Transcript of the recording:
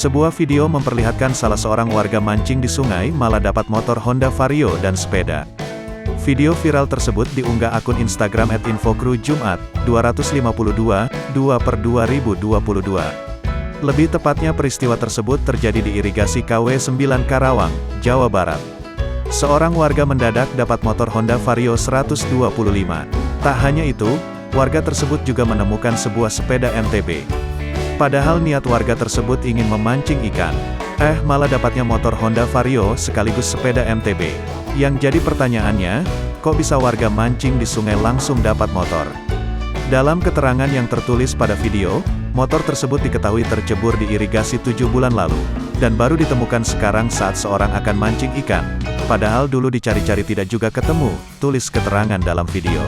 Sebuah video memperlihatkan salah seorang warga mancing di sungai malah dapat motor Honda Vario dan sepeda. Video viral tersebut diunggah akun Instagram @infocrew Jumat, 252/2/2022. Lebih tepatnya peristiwa tersebut terjadi di irigasi KW 9 Karawang, Jawa Barat. Seorang warga mendadak dapat motor Honda Vario 125. Tak hanya itu, warga tersebut juga menemukan sebuah sepeda MTB. Padahal niat warga tersebut ingin memancing ikan, malah dapatnya motor Honda Vario sekaligus sepeda MTB. Yang jadi pertanyaannya, kok bisa warga mancing di sungai langsung dapat motor? Dalam keterangan yang tertulis pada video, motor tersebut diketahui tercebur di irigasi 7 bulan lalu, dan baru ditemukan sekarang saat seorang akan mancing ikan. Padahal dulu dicari-cari tidak juga ketemu, tulis keterangan dalam video.